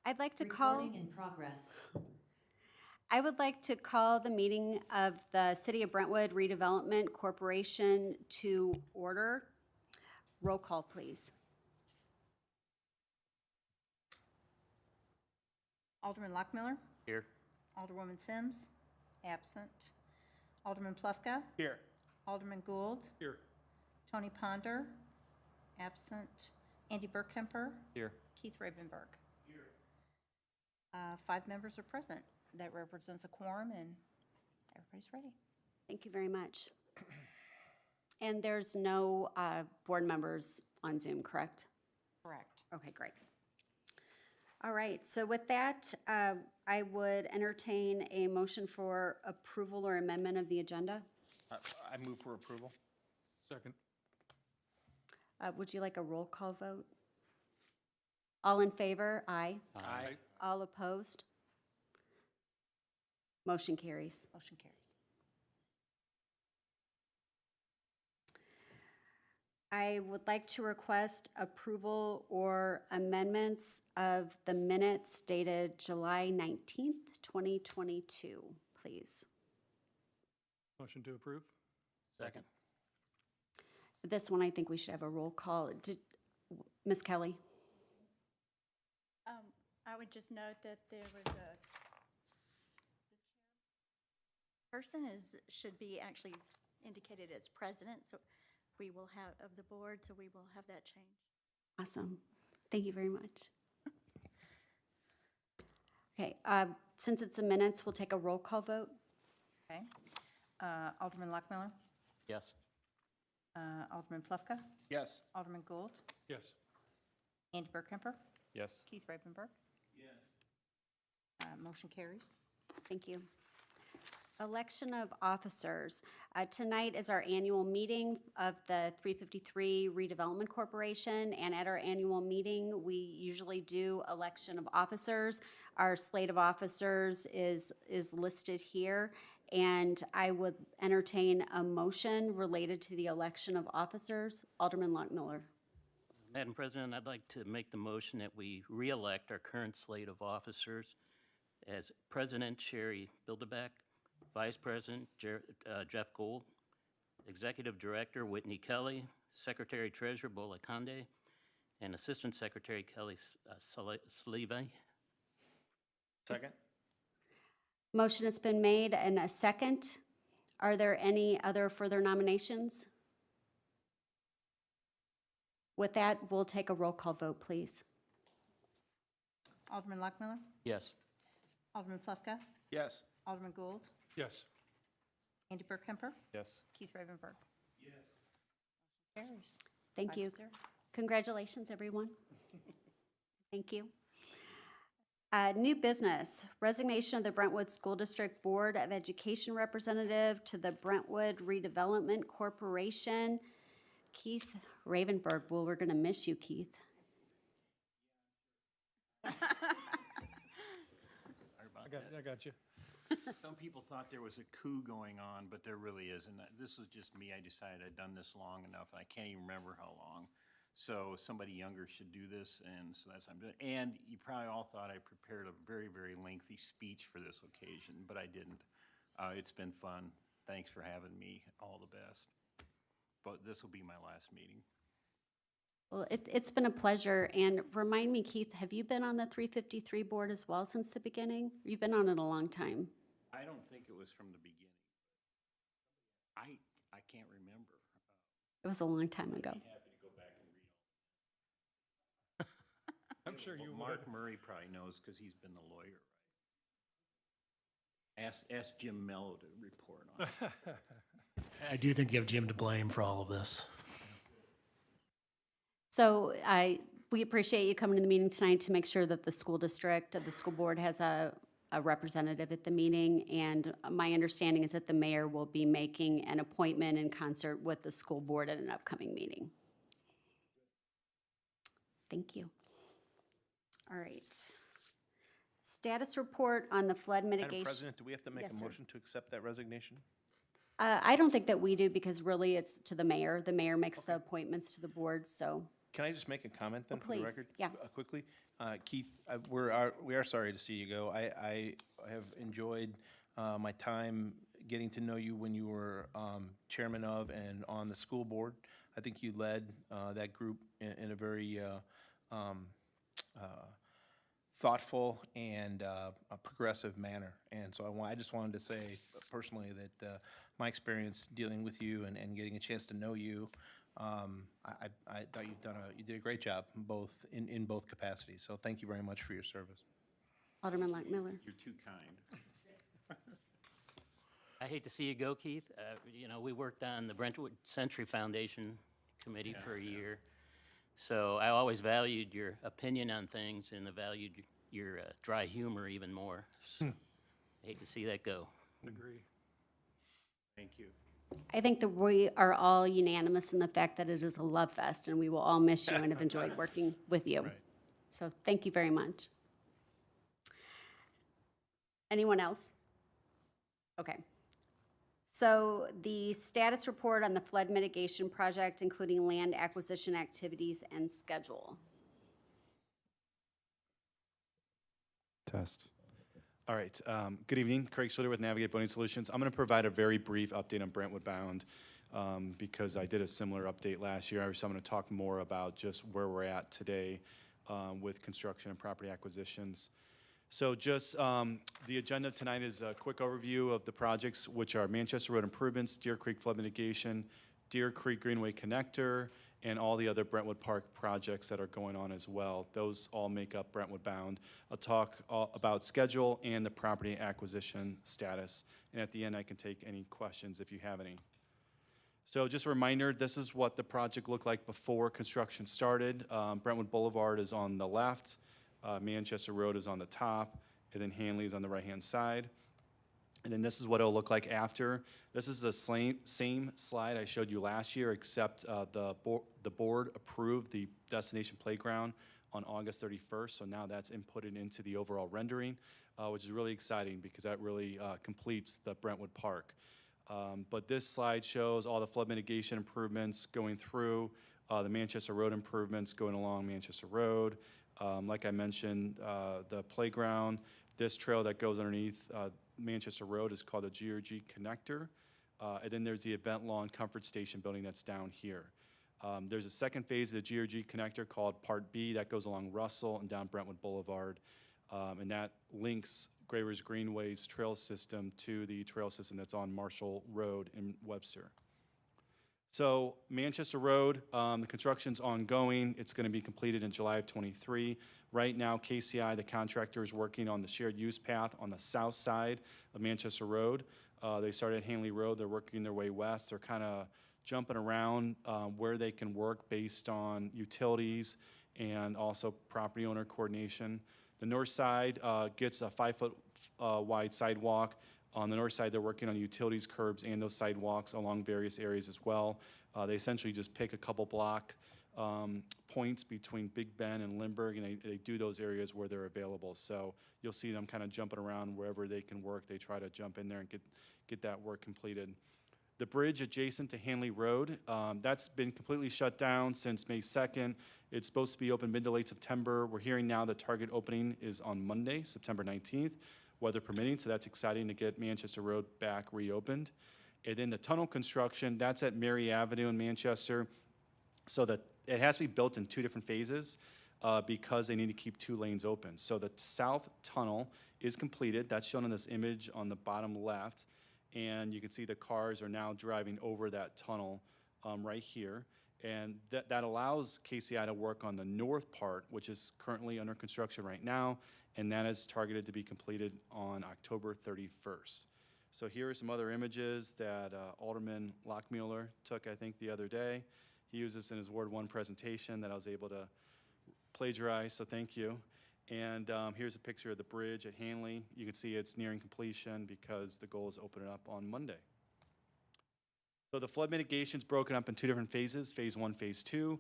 I'd like to call, Recording in progress. I would like to call the meeting of the City of Brentwood Redevelopment Corporation to order. Roll call, please. Alderman Lockmiller. Here. Alderwoman Sims, absent. Alderman Plufka. Here. Alderman Gould. Here. Tony Ponder, absent. Andy Burkemper. Here. Keith Ravenberg. Here. 5 members are present. That represents a quorum, and everybody's ready. Thank you very much. And there's no board members on Zoom, correct? Correct. Okay, great. All right, so with that, I would entertain a motion for approval or amendment of the agenda. I move for approval. Second. Would you like a roll call vote? All in favor? Aye. Aye. All opposed? Motion carries. Motion carries. I would like to request approval or amendments of the minutes dated July 19th, 2022, please. Motion to approve. Second. This one, I think we should have a roll call. Ms. Kelly? I would just note that there was the person should be actually indicated as president, so we will have, of the board, so we will have that change. Awesome. Thank you very much. Okay, since it's the minutes, we'll take a roll call vote. Okay. Alderman Lockmiller. Yes. Alderman Plufka. Yes. Alderman Gould. Yes. Andy Burkemper. Yes. Keith Ravenberg. Yes. Motion carries. Thank you. Election of officers. Tonight is our annual meeting of the 353 Redevelopment Corporation, and at our annual meeting, we usually do election of officers. Our slate of officers is listed here, and I would entertain a motion related to the election of officers. Alderman Lockmiller. Madam President, I'd like to make the motion that we re-elect our current slate of officers as President Sherry Bilderbeck, Vice President Jeff Gould, Executive Director Whitney Kelly, Secretary Treasurer Bola Conde, and Assistant Secretary Kelly Sleevey. Second. Motion has been made and a second. Are there any other further nominations? With that, we'll take a roll call vote, please. Alderman Lockmiller. Yes. Alderman Plufka. Yes. Alderman Gould. Yes. Andy Burkemper. Yes. Keith Ravenberg. Yes. Carries. Thank you. 5-0. Congratulations, everyone. Thank you. New business, resignation of the Brentwood School District Board of Education representative to the Brentwood Redevelopment Corporation. Keith Ravenberg. Well, we're going to miss you, Keith. I got you. Some people thought there was a coup going on, but there really isn't. This was just me. I decided I'd done this long enough, and I can't even remember how long. So somebody younger should do this, and so that's what I'm doing. And you probably all thought I prepared a very, very lengthy speech for this occasion, but I didn't. It's been fun. Thanks for having me. All the best. But this will be my last meeting. Well, it's been a pleasure. And remind me, Keith, have you been on the 353 board as well since the beginning? You've been on it a long time. I don't think it was from the beginning. I can't remember. It was a long time ago. I'd be happy to go back and read all. I'm sure you would. Mark Murray probably knows because he's been the lawyer, right? Ask Jim Mello to report on it. I do think you have Jim to blame for all of this. So we appreciate you coming to the meeting tonight to make sure that the school district, the school board has a representative at the meeting. And my understanding is that the mayor will be making an appointment in concert with the school board at an upcoming meeting. Thank you. All right. Status report on the flood mitigation. Madam President, do we have to make Yes, a sir. motion to accept that resignation? I don't think that we do because really it's to the mayor. The mayor makes the appointments to the board, so. Can I just make a comment then Oh, for the please, record? yeah. Quickly? Keith, we are sorry to see you go. I have enjoyed my time getting to know you when you were chairman of and on the school board. I think you led that group in a very thoughtful and a progressive manner. And so I just wanted to say personally that my experience dealing with you and getting a chance to know you, I thought you did a great job both in both capacities. So thank you very much for your service. Alderman Lockmiller. You're too kind. I hate to see you go, Keith. You know, we worked on the Brentwood Century Foundation Committee for a year. So I always valued your opinion on things and I valued your dry humor even more. So I hate to see that go. Agree. Thank you. I think that we are all unanimous in the fact that it is a love fest, and we will all miss you and have enjoyed working with you. Right. So thank you very much. Anyone else? Okay. So the status report on the flood mitigation project, including land acquisition activities and schedule. Test. All right. Good evening. Craig Schlitter with Navigate Boating Solutions. I'm going to provide a very brief update on Brentwood Bound because I did a similar update last year. So I'm going to talk more about just where we're at today with construction and property acquisitions. So just the agenda tonight is a quick overview of the projects, which are Manchester Road improvements, Deer Creek flood mitigation, Deer Creek Greenway connector, and all the other Brentwood Park projects that are going on as well. Those all make up Brentwood Bound. I'll talk about schedule and the property acquisition status. And at the end, I can take any questions if you have any. So just a reminder, this is what the project looked like before construction started. Brentwood Boulevard is on the left. Manchester Road is on the top, and then Hanley is on the right-hand side. And then this is what it'll look like after. This is the same slide I showed you last year, except the board approved the destination playground on August 31st, so now that's inputted into the overall rendering, which is really exciting because that really completes the Brentwood Park. But this slide shows all the flood mitigation improvements going through, the Manchester Road improvements going along Manchester Road. Like I mentioned, the playground, this trail that goes underneath Manchester Road is called the GRG Connector. And then there's the event lawn comfort station building that's down here. There's a second phase of the GRG Connector called Part B that goes along Russell and down Brentwood Boulevard. And that links Gravers Greenway's trail system to the trail system that's on Marshall Road in Webster. So Manchester Road, the construction's ongoing. It's going to be completed in July of '23. Right now, KCI, the contractor, is working on the shared use path on the south side of Manchester Road. They started at Hanley Road. They're working their way west. They're kind of jumping around where they can work based on utilities and also property owner coordination. The north side gets a 5-foot wide sidewalk. On the north side, they're working on utilities, curbs, and those sidewalks along various areas as well. They essentially just pick a couple block points between Big Ben and Lindbergh, and they do those areas where they're available. So you'll see them kind of jumping around wherever they can work. They try to jump in there and get that work completed. The bridge adjacent to Hanley Road, that's been completely shut down since May 2nd. It's supposed to be open mid to late September. We're hearing now the target opening is on Monday, September 19th. Weather permitting, so that's exciting to get Manchester Road back reopened. And then the tunnel construction, that's at Mary Avenue in Manchester. So that it has to be built in 2 different phases because they need to keep 2 lanes open. So the south tunnel is completed. That's shown in this image on the bottom left. And you can see the cars are now driving over that tunnel right here. And that allows KCI to work on the north part, which is currently under construction right now, and that is targeted to be completed on October 31st. So here are some other images that Alderman Lockmuller took, I think, the other day. He used this in his Ward 1 presentation that I was able to plagiarize, so thank you. And here's a picture of the bridge at Hanley. You can see it's nearing completion because the goal is to open it up on Monday. So the flood mitigation is broken up in 2 different phases, phase 1, phase 2.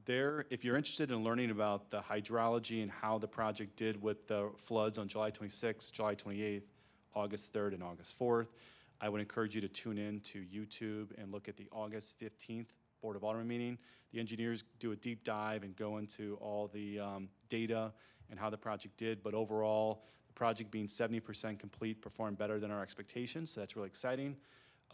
If you're interested in learning about the hydrology and how the project did with the floods on July 26th, July 28th, August 3rd, and August 4th, I would encourage you to tune in to YouTube and look at the August 15th Board of Alderman meeting. The engineers do a deep dive and go into all the data and how the project did, but overall, the project being 70% complete performed better than our expectations, so that's really exciting.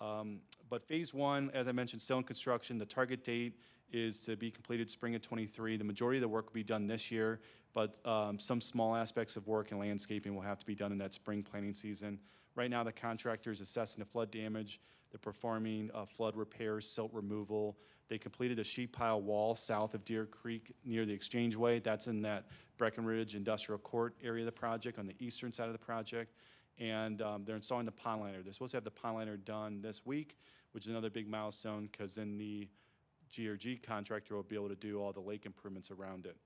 But phase one, as I mentioned, still in construction. The target date is to be completed spring of '23. The majority of the work will be done this year, but some small aspects of work and landscaping will have to be done in that spring planting season. Right now, the contractor is assessing the flood damage. They're performing flood repairs, silt removal. They completed a sheet pile wall south of Deer Creek near the Exchangeway. That's in that Breckenridge Industrial Court area of the project, on the eastern side of the project. And they're installing the pond liner. They're supposed to have the pond liner done this week, which is another big milestone, because then the GRG contractor will be able to do all the lake improvements around it.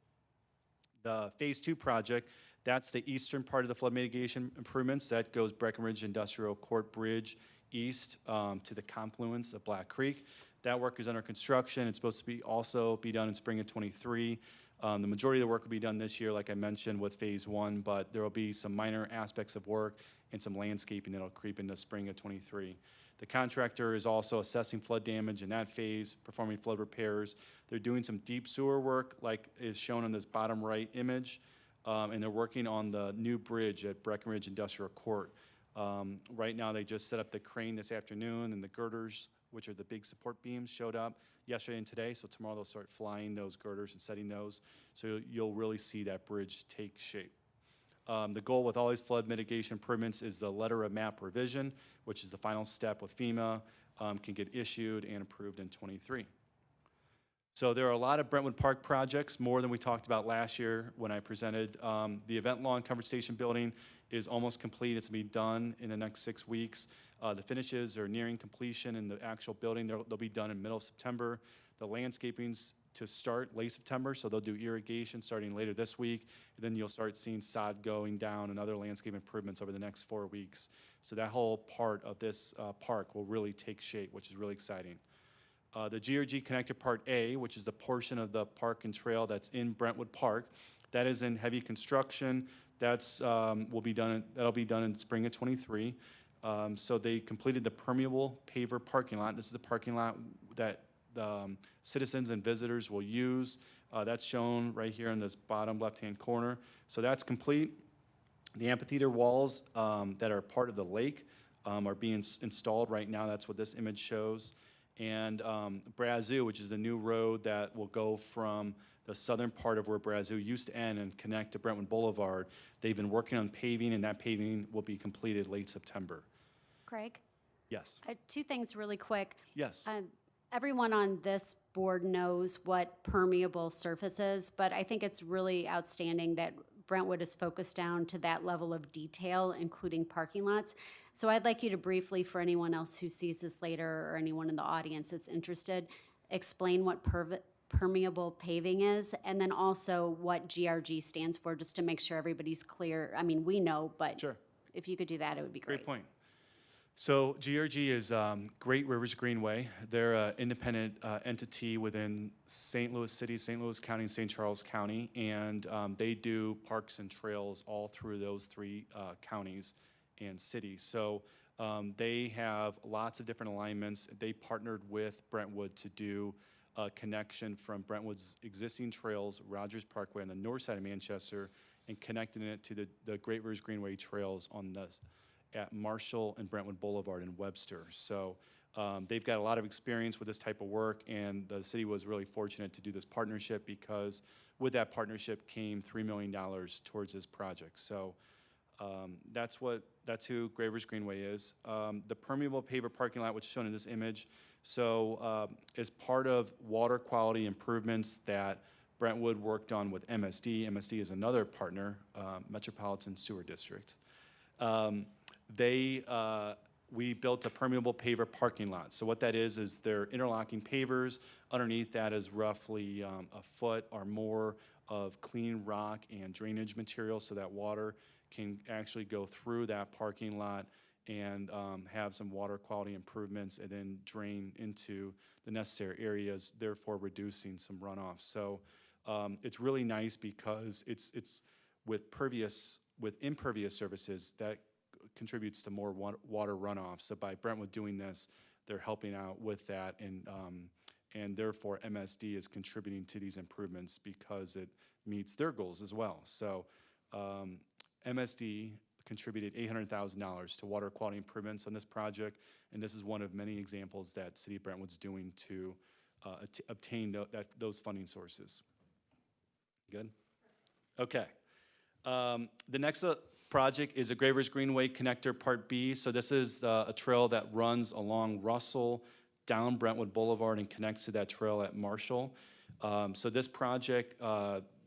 The phase two project, that's the eastern part of the flood mitigation improvements. That goes Breckenridge Industrial Court Bridge east to the confluence of Black Creek. That work is under construction. It's supposed to be also be done in spring of '23. The majority of the work will be done this year, like I mentioned, with phase one, but there will be some minor aspects of work and some landscaping that'll creep into spring of '23. The contractor is also assessing flood damage in that phase, performing flood repairs. They're doing some deep sewer work, like is shown on this bottom right image, and they're working on the new bridge at Breckenridge Industrial Court. Right now, they just set up the crane this afternoon, and the girders, which are the big support beams, showed up yesterday and today, so tomorrow they'll start flying those girders and setting those, so you'll really see that bridge take shape. The goal with all these flood mitigation improvements is the letter of map revision, which is the final step with FEMA, can get issued and approved in '23. So there are a lot of Brentwood Park projects, more than we talked about last year when I presented. The event lawn covered station building is almost complete. It's going to be done in the next 6 weeks. The finishes are nearing completion in the actual building. They'll be done in middle of September. The landscaping's to start late September, so they'll do irrigation starting later this week. And then you'll start seeing sod going down and other landscape improvements over the next 4 weeks. So that whole part of this park will really take shape, which is really exciting. The GRG Connector Part A, which is the portion of the park and trail that's in Brentwood Park, that is in heavy construction. That'll be done in spring of '23. So they completed the permeable paver parking lot. This is the parking lot that citizens and visitors will use. That's shown right here in this bottom left-hand corner. So that's complete. The amphitheater walls that are part of the lake are being installed right now. That's what this image shows. And Brazos, which is the new road that will go from the southern part of where Brazos used to end and connect to Brentwood Boulevard. They've been working on paving, and that paving will be completed late September. Craig? Yes. 2 things really quick. Yes. Everyone on this board knows what permeable surface is, but I think it's really outstanding that Brentwood is focused down to that level of detail, including parking lots. So I'd like you to briefly, for anyone else who sees this later or anyone in the audience that's interested, explain what permeable paving is, and then also what GRG stands for, just to make sure everybody's clear. I mean, we know, but Sure. if you could do that, it would be great. Great point. So GRG is Great Rivers Greenway. They're an independent entity within St. Louis City, St. Louis County, and St. Charles County, and they do parks and trails all through those 3 counties and cities. So they have lots of different alignments. They partnered with Brentwood to do a connection from Brentwood's existing trails, Rogers Parkway on the north side of Manchester, and connecting it to the Great Rivers Greenway trails on the at Marshall and Brentwood Boulevard in Webster. So they've got a lot of experience with this type of work, and the city was really fortunate to do this partnership, because with that partnership came $3 million towards this project. So that's who Great Rivers Greenway is. The permeable paver parking lot, which is shown in this image, so as part of water quality improvements that Brentwood worked on with MSD. MSD is another partner, Metropolitan Sewer District. We built a permeable paver parking lot. So what that is they're interlocking pavers. Underneath that is roughly a foot or more of clean rock and drainage material, so that water can actually go through that parking lot and have some water quality improvements and then drain into the necessary areas, therefore reducing some runoff. So it's really nice because it's with impervious surfaces that contributes to more water runoff. So by Brentwood doing this, they're helping out with that and therefore MSD is contributing to these improvements because it meets their goals as well. So MSD contributed $800,000 to water quality improvements on this project, and this is one of many examples that City of Brentwood's doing to obtain those funding sources. Good? Okay. The next project is a Gravers Greenway Connector Part B. So this is a trail that runs along Russell, down Brentwood Boulevard, and connects to that trail at Marshall. So this project,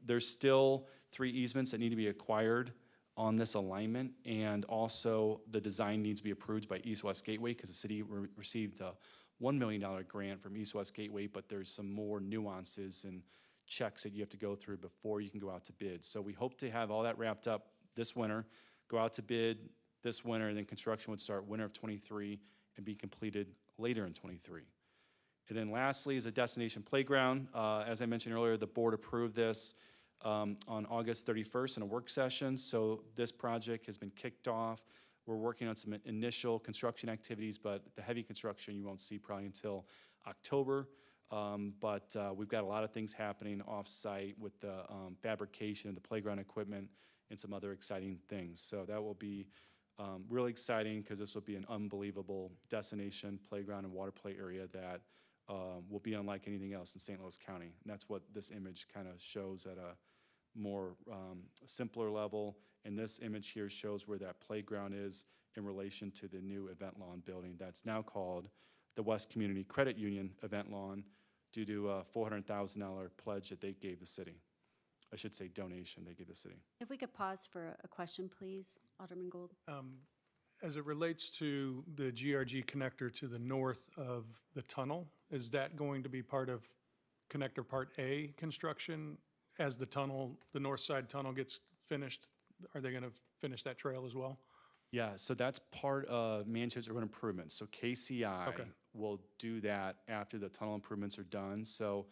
there's still 3 easements that need to be acquired on this alignment, and also the design needs to be approved by East West Gateway because the city received a $1 million grant from East West Gateway, but there's some more nuances and checks that you have to go through before you can go out to bid. So we hope to have all that wrapped up this winter, go out to bid this winter, and then construction would start winter of '23 and be completed later in '23. And then lastly is a destination playground. As I mentioned earlier, the board approved this on August 31st in a work session. So this project has been kicked off. We're working on some initial construction activities, but the heavy construction you won't see probably until October. But we've got a lot of things happening off-site with the fabrication of the playground equipment and some other exciting things. So that will be really exciting because this will be an unbelievable destination playground and water play area that will be unlike anything else in St. Louis County. And that's what this image kind of shows at a more simpler level. And this image here shows where that playground is in relation to the new event lawn building that's now called the West Community Credit Union Event Lawn due to a $400,000 pledge that they gave the city. I should say donation they gave the city. If we could pause for a question, please, Alderman Gould. As it relates to the GRG connector to the north of the tunnel, is that going to be part of connector Part A construction as the tunnel, the north side tunnel gets finished? Are they going to finish that trail as well? Yeah, so that's part of Manchester Urban Improvements. So KCI will do that after the tunnel improvements are done. So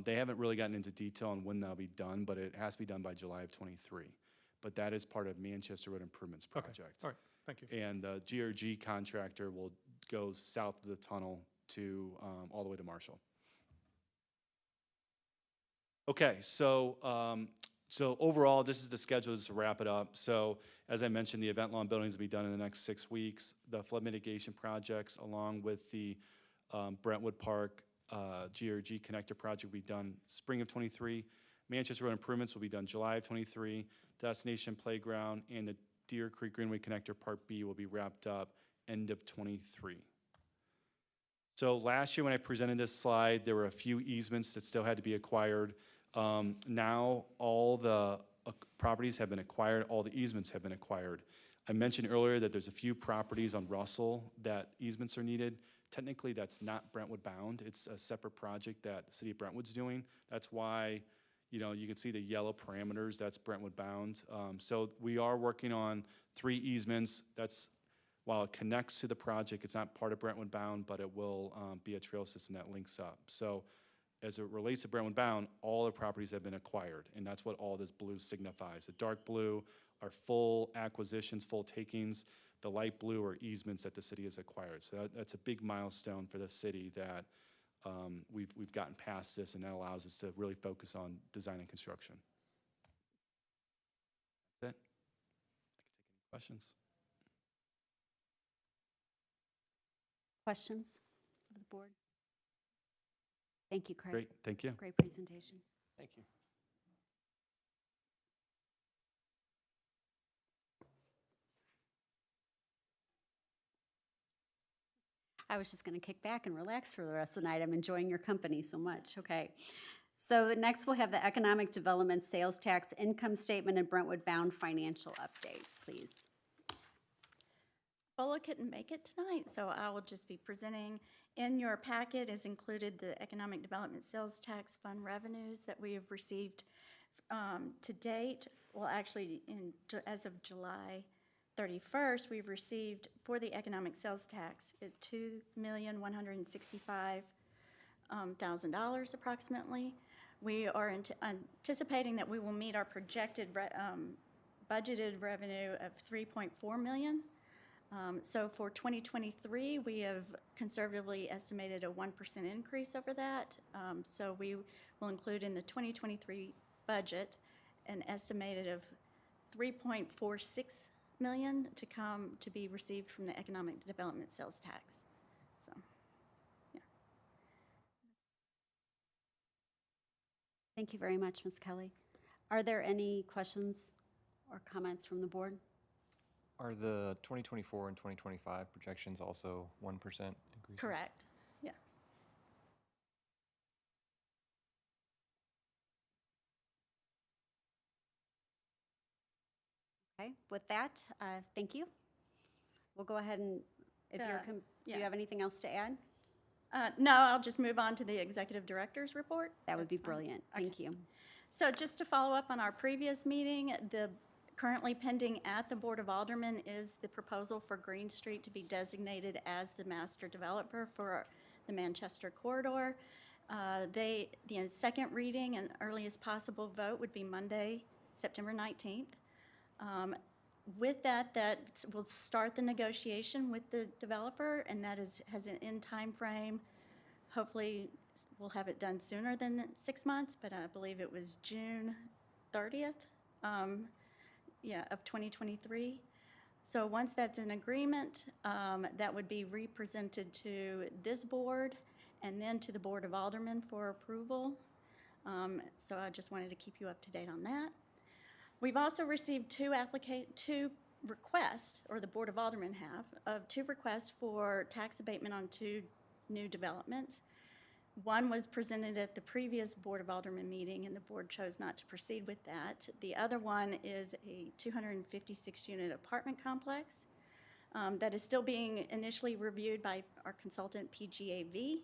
they haven't really gotten into detail on when that'll be done, but it has to be done by July of '23. But that is part of Manchester Road Improvements project. All right, thank you. And the GRG contractor will go south of the tunnel to all the way to Marshall. Okay, so so overall, this is the schedule just to wrap it up. So as I mentioned, the event lawn buildings will be done in the next 6 weeks. The flood mitigation projects, along with the Brentwood Park GRG connector project, will be done spring of '23. Manchester Road Improvements will be done July of '23. Destination Playground and the Deer Creek Greenway Connector Part B will be wrapped up end of '23. So last year when I presented this slide, there were a few easements that still had to be acquired. Now all the properties have been acquired, all the easements have been acquired. I mentioned earlier that there's a few properties on Russell that easements are needed. Technically, that's not Brentwood bound. It's a separate project that the city of Brentwood's doing. That's why, you know, you can see the yellow parameters, that's Brentwood bound. So we are working on 3 easements. That's, while it connects to the project, it's not part of Brentwood bound, but it will be a trail system that links up. So as it relates to Brentwood bound, all the properties have been acquired, and that's what all this blue signifies. The dark blue are full acquisitions, full takings. The light blue are easements that the city has acquired. So that's a big milestone for the city that we've gotten past this, and that allows us to really focus on design and construction. That's it. I can take any questions. Questions of the board? Thank you, Craig. Great, thank you. Great presentation. Thank you. I was just going to kick back and relax for the rest of the night. I'm enjoying your company so much. Okay. So next we'll have the Economic Development Sales Tax Income Statement and Brentwood Bound Financial Update, please. Bola couldn't make it tonight, so I will just be presenting. In your packet is included the Economic Development Sales Tax Fund revenues that we have received to date. Well, actually, as of July 31st, we've received for the economic sales tax at $2,165,000 approximately. We are anticipating that we will meet our projected budgeted revenue of $3.4 million. So for 2023, we have conservatively estimated a 1% increase over that. So we will include in the 2023 budget an estimated of 3.46 million to be received from the economic development sales tax. So, yeah. Thank you very much, Ms. Kelly. Are there any questions or comments from the board? Are the 2024 and 2025 projections also 1% increases? Correct, yes. Okay, with that, thank you. We'll go ahead and, if you're, do you yeah. have anything else to add? No, I'll just move on to the executive director's report. That would be That's fine. brilliant. Thank you. So just to follow up on our previous meeting, the currently pending at the Board of Aldermen is the proposal for Green Street to be designated as the master developer for the Manchester corridor. The second reading and earliest possible vote would be Monday, September 19th. With that will start the negotiation with the developer, and that has an end time frame. Hopefully, we'll have it done sooner than 6 months, but I believe it was June 30th, of 2023. So once that's in agreement, that would be represented to this board and then to the Board of Aldermen for approval. So I just wanted to keep you up to date on that. We've also received two requests, or the Board of Aldermen have, of 2 requests for tax abatement on 2 new developments. One was presented at the previous Board of Aldermen meeting, and the board chose not to proceed with that. The other one is a 256-unit apartment complex that is still being initially reviewed by our consultant, PGAV.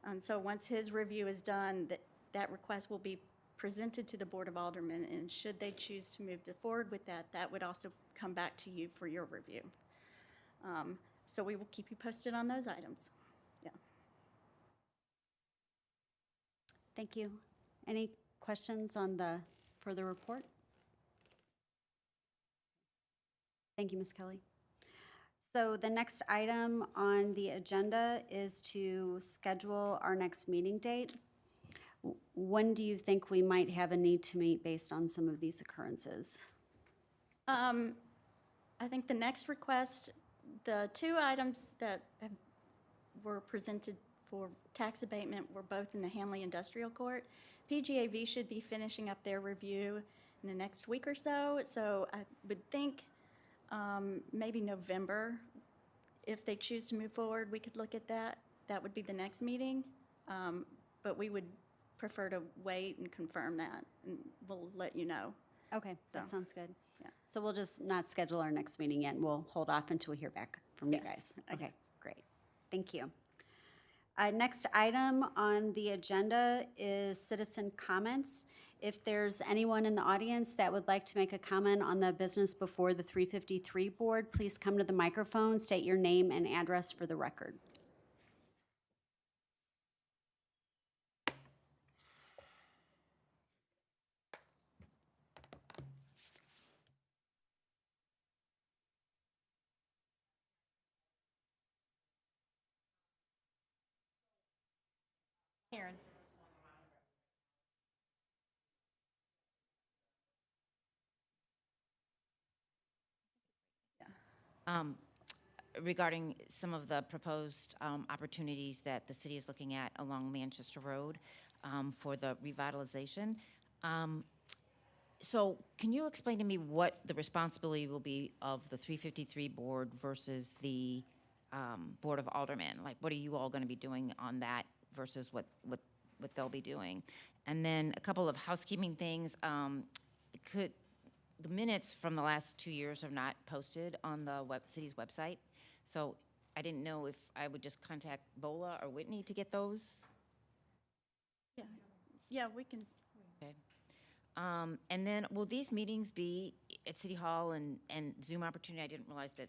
And so once his review is done, that request will be presented to the Board of Aldermen, and should they choose to move forward with that, that would also come back to you for your review. So we will keep you posted on those items. Yeah. Thank you. Any questions on the further report? Thank you, Ms. Kelly. So the next item on the agenda is to schedule our next meeting date. When do you think we might have a need to meet based on some of these occurrences? I think the next request, the 2 items that were presented for tax abatement were both in the Hanley Industrial Court. PGAV should be finishing up their review in the next week or so. So I would think maybe November, if they choose to move forward, we could look at that. That would be the next meeting. But we would prefer to wait and confirm that, and we'll let you know. Okay, that sounds good. Yeah. So we'll just not schedule our next meeting yet, and we'll hold off until we hear back from you Yes. guys. Okay, great. Thank you. Next item on the agenda is citizen comments. If there's anyone in the audience that would like to make a comment on the business before the 353 board, please come to the microphone, state your name and address for the record. Karen. Regarding some of the proposed opportunities that the city is looking at along Manchester Road for the revitalization. So can you explain to me what the responsibility will be of the 353 board versus the Board of Aldermen? Like, what are you all going to be doing on that versus what they'll be doing? And then a couple of housekeeping things. The minutes from the last 2 years are not posted on the city's website. So I didn't know if I would just contact Bola or Whitney to get those. Yeah, we can. Okay. And then will these meetings be at City Hall and Zoom opportunity? I didn't realize that,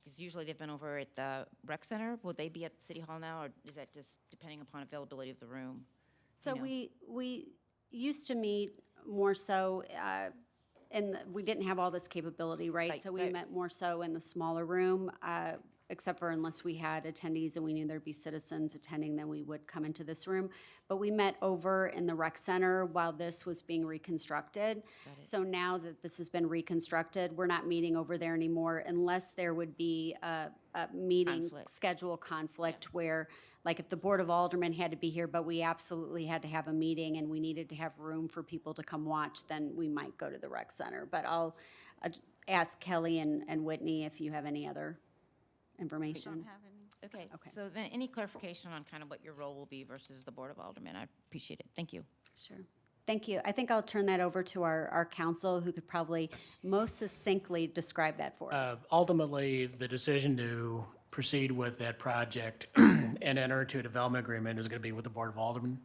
because usually they've been over at the rec center. Will they be at City Hall now, or is that just depending upon availability of the room? So You know? we used to meet more so and we didn't have all this capability, right? Right, So we right. met more so in the smaller room, except for unless we had attendees and we knew there'd be citizens attending, then we would come into this room. But we met over in the rec center while this was being reconstructed. So now that this has been reconstructed, we're not meeting over there anymore unless there would be a meeting Conflict. schedule conflict where, like if the Board of Aldermen had to be here, but we absolutely had to have a meeting and we needed to have room for people to come watch, then we might go to the rec center. But I'll ask Kelly and Whitney if you have any other information. Okay, so then any clarification on kind of what your role will be versus the Board of Aldermen? I appreciate it. Thank you. Sure. Thank you. I think I'll turn that over to our counsel, who could probably most succinctly describe that for us. Ultimately, the decision to proceed with that project and enter into a development agreement is going to be with the Board of Aldermen.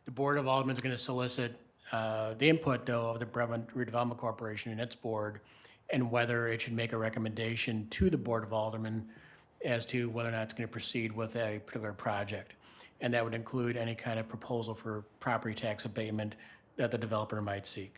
The Board of Aldermen is going to solicit the input, though, of the Brentwood Redevelopment Corporation and its board, and whether it should make a recommendation to the Board of Aldermen as to whether or not it's going to proceed with a particular project. And that would include any kind of proposal for property tax abatement that the developer might seek.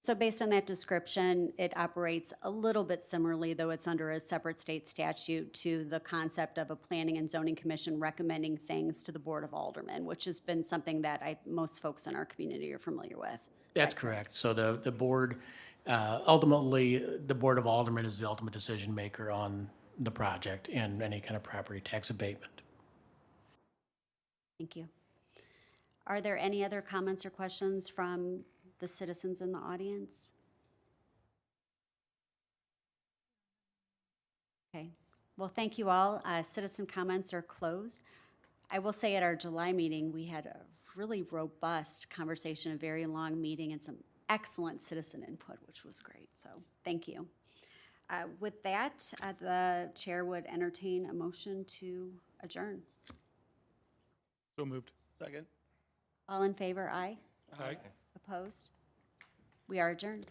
So based on that description, it operates a little bit similarly, though it's under a separate state statute, to the concept of a planning and zoning commission recommending things to the Board of Aldermen, which has been something that most folks in our community are familiar with. That's correct. So the board, ultimately, the Board of Aldermen is the ultimate decision maker on the project and any kind of property tax abatement. Thank you. Are there any other comments or questions from the citizens in the audience? Okay. Well, thank you all. Citizen comments are closed. I will say at our July meeting, we had a really robust conversation, a very long meeting, and some excellent citizen input, which was great. So thank you. With that, the chair would entertain a motion to adjourn. So moved. Second? All in favor, aye. Aye. Opposed? We are adjourned.